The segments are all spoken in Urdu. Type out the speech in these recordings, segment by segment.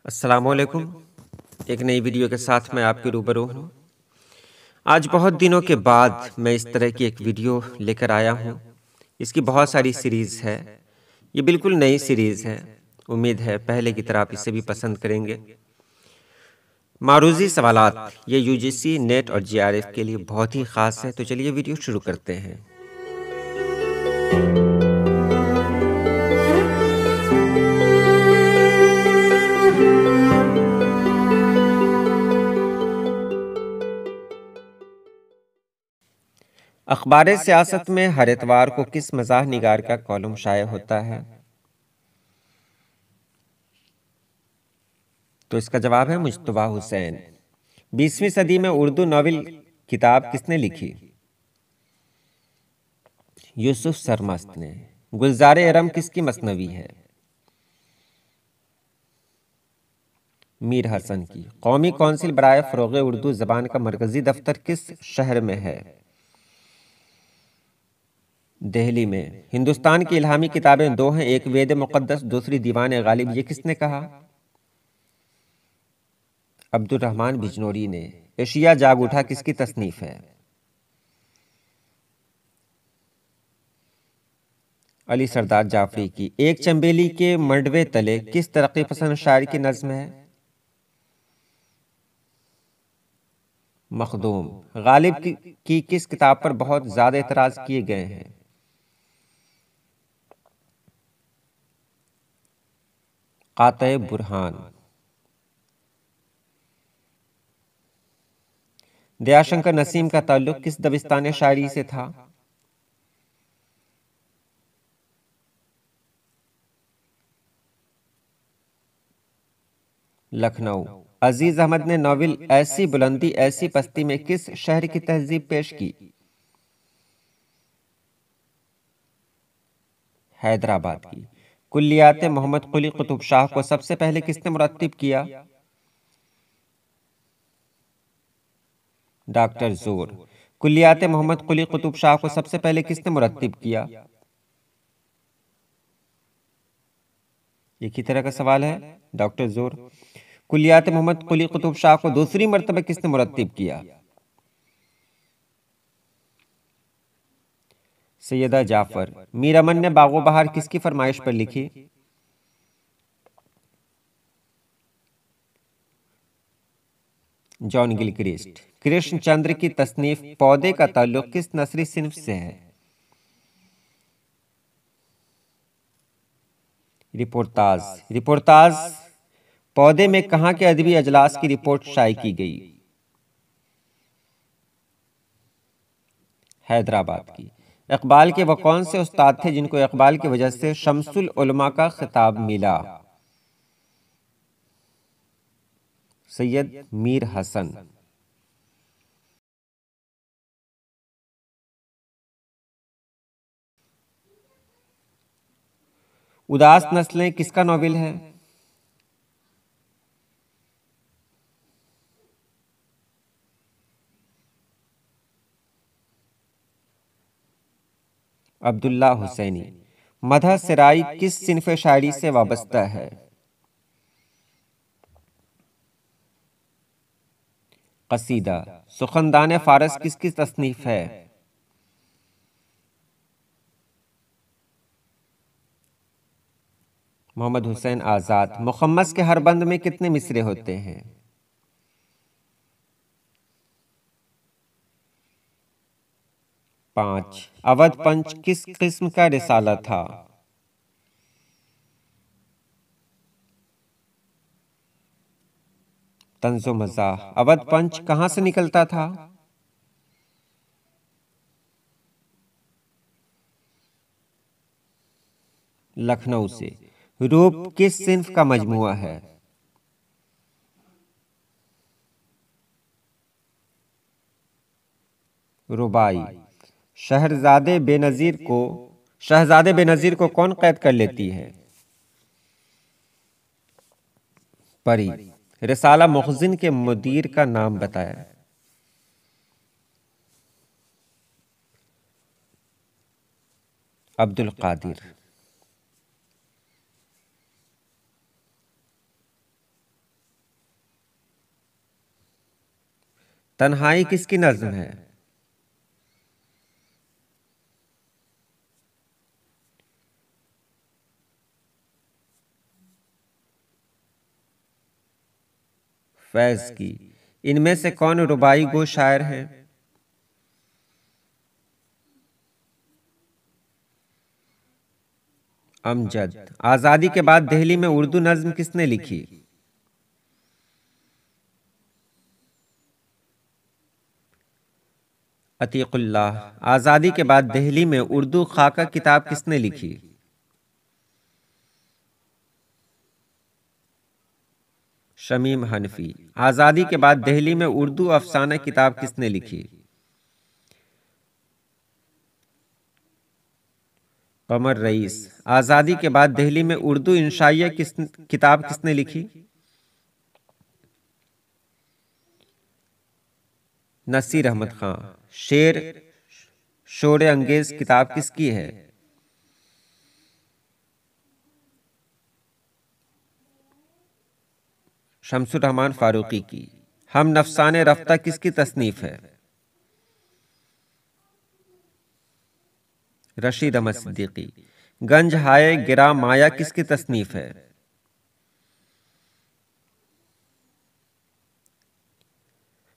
السلام علیکم۔ ایک نئی ویڈیو کے ساتھ میں آپ کے روبرو ہوں۔ آج بہت دنوں کے بعد میں اس طرح کی ایک ویڈیو لے کر آیا ہوں۔ اس کی بہت ساری سیریز ہے، یہ بالکل نئی سیریز ہے۔ امید ہے پہلے کی طرح آپ اسے بھی پسند کریں گے۔ معروضی سوالات یہ یو جی سی، نیٹ اور جے آر ایف کے لیے بہت ہی خاص ہے، تو چلیے ویڈیو شروع کرتے ہیں۔ اخبار سیاست میں ہر اتوار کو کس مزاح نگار کا کالم شائع ہوتا ہے؟ تو اس کا جواب ہے مجتبیٰ حسین۔ 20ویں صدی میں اردو ناول کتاب کس نے لکھی؟ یوسف سرمست نے۔ گلزار ارم کس کی مثنوی ہے؟ میر حسن کی۔ قومی کونسل برائے فروغ اردو زبان کا مرکزی دفتر کس شہر میں ہے؟ دہلی میں۔ ہندوستان کی الہامی کتابیں دو ہیں، ایک وید مقدس، دوسری دیوان غالب، یہ کس نے کہا؟ عبد الرحمن بجنوری نے۔ ایشیا جاگ اٹھا کس کی تصنیف ہے؟ علی سردار جعفری کی۔ ایک چنبیلی کے منڈوے تلے کس ترقی پسند شاعر کی نظم ہے؟ مخدوم۔ غالب کی کس کتاب پر بہت زیادہ اعتراض کیے گئے ہیں؟ قاطع برہان۔ دیا شنکر نسیم کا تعلق کس دبستان شاعری سے تھا؟ لکھنؤ۔ عزیز احمد نے ناول ایسی بلندی ایسی پستی میں کس شہر کی تہذیب پیش کی؟ حیدرآباد کی۔ کلیات محمد قلی قطب شاہ کو سب سے پہلے کس نے مرتب کیا؟ ڈاکٹر زور۔ کلیات محمد قلی قطب شاہ کو سب سے پہلے کس نے مرتب کیا؟ ایک ہی طرح کا سوال ہے، ڈاکٹر زور۔ کلیات محمد قلی قطب شاہ کو دوسری مرتبہ کس نے مرتب کیا؟ سیدہ جعفر۔ میر امن نے باغ و بہار کس کی فرمائش پر لکھی؟ جان گلکرسٹ۔ کرشن چندر کی تصنیف پودے کا تعلق کس نثری صنف سے ہے؟ رپورتاز۔ رپورتاز پودے میں کہاں کے ادبی اجلاس کی رپورٹ شائع کی گئی؟ حیدرآباد کی۔ اقبال کے وہ کون سے استاد تھے جن کو اقبال کی وجہ سے شمس العلماء کا خطاب ملا؟ سید میر حسن۔ اداس نسلیں کس کا ناول ہے؟ عبداللہ حسینی۔ مدح سرائی کس صنف شاعری سے وابستہ ہے؟ قصیدہ۔ سخندان فارس کس کی تصنیف ہے؟ محمد حسین آزاد۔ مخمس کے ہر بند میں کتنے مصرے ہوتے ہیں؟ 5۔ اودھ پنچ کس قسم کا رسالہ تھا؟ طنز و مزاح۔ اودھ پنچ کہاں سے نکلتا تھا؟ لکھنؤ سے۔ روپ کس صنف کا مجموعہ ہے؟ رباعی۔ شہزادے بے نظیر کو کون قید کر لیتی ہے؟ پری۔ رسالہ مخزن کے مدیر کا نام بتایا۔ عبد القادر۔ تنہائی کس کی نظم ہے؟ فیض کی۔ ان میں سے کون ربائی گو شاعر ہیں؟ امجد۔ آزادی کے بعد دہلی میں اردو نظم کس نے لکھی؟ عتیق اللہ۔ آزادی کے بعد دہلی میں اردو خاکہ کتاب کس نے لکھی؟ شمیم حنفی۔ آزادی کے بعد دہلی میں اردو افسانہ کتاب کس نے لکھی؟ قمر رئیس۔ آزادی کے بعد دہلی میں اردو انشائیہ کتاب کس نے لکھی؟ نصیر احمد خان۔ شعر شور انگیز کتاب کس کی ہے؟ شمس الرحمن فاروقی کی۔ ہم نفسان رفتہ کس کی تصنیف ہے؟ رشید احمد صدیقی۔ گنج ہائے گرا مایا کس کی تصنیف ہے؟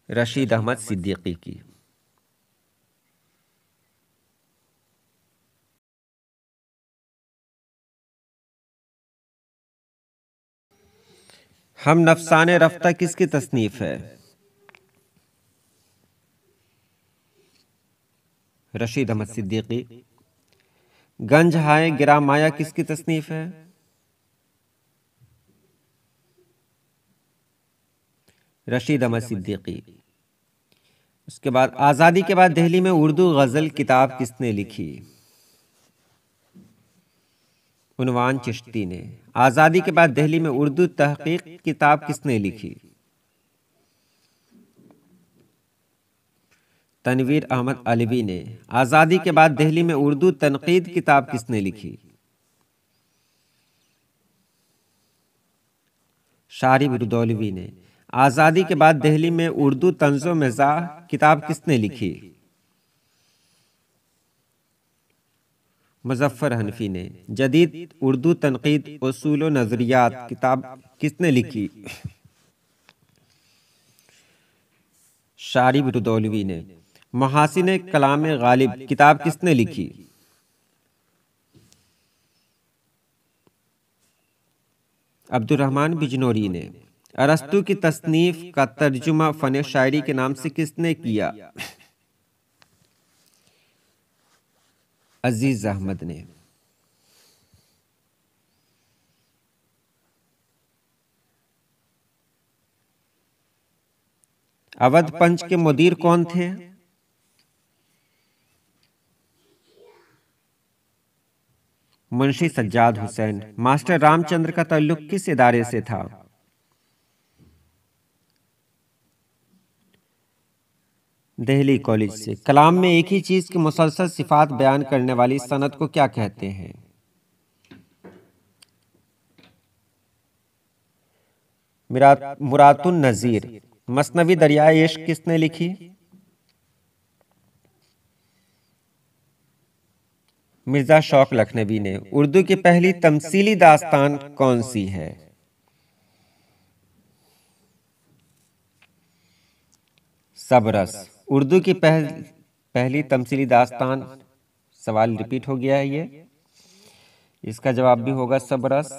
رشید احمد صدیقی کی۔ ہم نفسان رفتہ کس کی تصنیف ہے؟ رشید احمد صدیقی۔ گنج ہائے گرا مایا کس کی تصنیف ہے؟ رشید احمد صدیقی۔ اس کے بعد آزادی کے بعد دہلی میں اردو غزل کتاب کس نے لکھی؟ عنوان چشتی نے۔ آزادی کے بعد دہلی میں اردو تحقیق کتاب کس نے لکھی؟ تنویر احمد علوی نے۔ آزادی کے بعد دہلی میں اردو تنقید کتاب کس نے لکھی؟ شارب ردولوی نے۔ آزادی کے بعد دہلی میں اردو طنز و مزاح کتاب کس نے لکھی؟ مظفر حنفی نے۔ جدید اردو تنقید اصول و نظریات کتاب کس نے لکھی؟ شارب ردولوی نے۔ محاسن کلام غالب کتاب کس نے لکھی؟ عبد الرحمن بجنوری نے۔ ارسطو کی تصنیف کا ترجمہ فن شاعری کے نام سے کس نے کیا؟ عزیز احمد نے۔ اودھ پنچ کے مدیر کون تھے؟ منشی سجاد حسین۔ ماسٹر رام چندر کا تعلق کس ادارے سے تھا؟ دہلی کالج سے۔ کلام میں ایک ہی چیز کی مسلسل صفات بیان کرنے والی سند کو کیا کہتے ہیں؟ مرات النظیر۔ مثنوی دریائے عشق کس نے لکھی؟ مرزا شوق لکھنوی نے۔ اردو کی پہلی تمثیلی داستان کون سی ہے؟ سبرس۔ اردو کی پہلی تمثیلی داستان، سوال ریپیٹ ہو گیا ہے یہ، اس کا جواب بھی ہوگا سبرس۔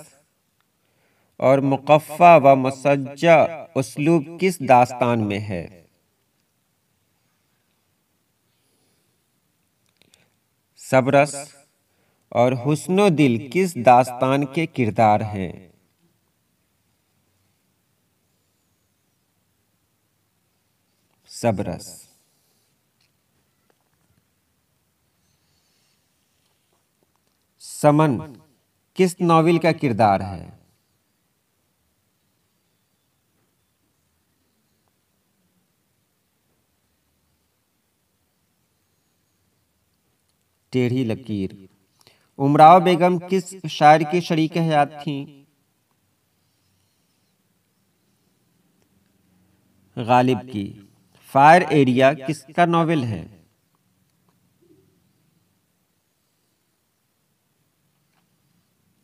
اور مقفع و مسجع اسلوب کس داستان میں ہے؟ سبرس۔ اور حسن و دل کس داستان کے کردار ہیں؟ سبرس۔ سمن کس ناول کا کردار ہے؟ ٹیڑھی لکیر۔ امراؤ بیگم کس شاعر کی شریک حیات تھیں؟ غالب کی۔ فائر ایریا کس کا ناول ہے؟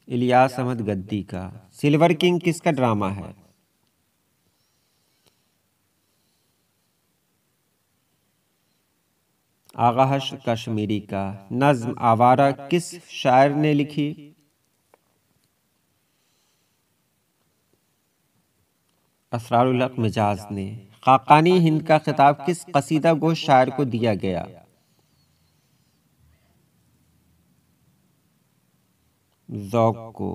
الیاس احمد گدی کا۔ سلور کنگ کس کا ڈرامہ ہے؟ آغا حشر کشمیری کا۔ نظم آوارہ کس شاعر نے لکھی؟ اسرار الحق مجاز نے۔ خاقانی ہند کا خطاب کس قصیدہ گو شاعر کو دیا گیا؟ ذوق کو۔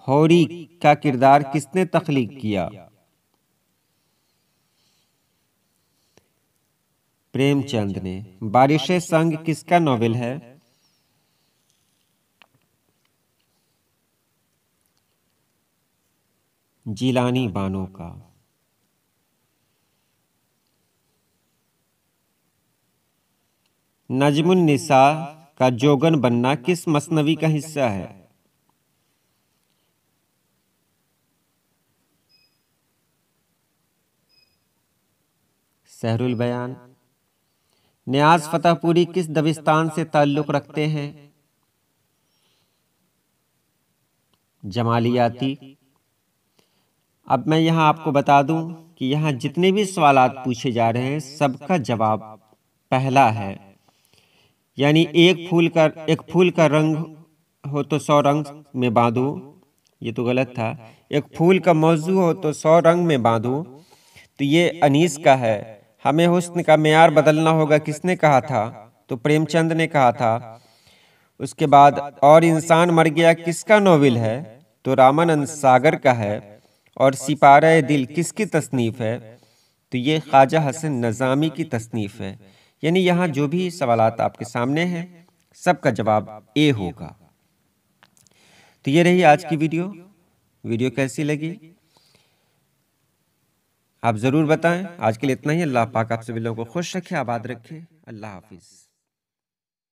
ہوری کا کردار کس نے تخلیق کیا؟ پریم چند نے۔ بارش سنگ کس کا ناول ہے؟ جیلانی بانو کا۔ نجم النساء کا جوگن بننا کس مثنوی کا حصہ ہے؟ سحر البیان۔ نیاز فتح پوری کس دبستان سے تعلق رکھتے ہیں؟ جمالیاتی۔ اب میں یہاں آپ کو بتا دوں کہ یہاں جتنے بھی سوالات پوچھے جا رہے ہیں سب کا جواب پہلا ہے، یعنی ایک پھول کا رنگ ہو تو 100 رنگ میں باندھو، یہ تو غلط تھا۔ ایک پھول کا موضوع ہو تو 100 رنگ میں باندھو، تو یہ انیس کا ہے۔ ہمیں حسن کا معیار بدلنا ہوگا، کس نے کہا تھا؟ تو پریم چند نے کہا تھا۔ اس کے بعد اور انسان مر گیا کس کا ناول ہے؟ تو رامانند ساگر کا ہے۔ اور سپارہ دل کس کی تصنیف ہے؟ تو یہ خواجہ حسن نظامی کی تصنیف ہے۔ یعنی یہاں جو بھی سوالات آپ کے سامنے ہیں سب کا جواب اے ہوگا۔ تو یہ رہی آج کی ویڈیو کیسی لگی آپ ضرور بتائیں۔ آج کے لیے اتنا ہی۔ اللہ پاک آپ سبھی لوگوں کو خوش رکھے، آباد رکھے۔ اللہ حافظ۔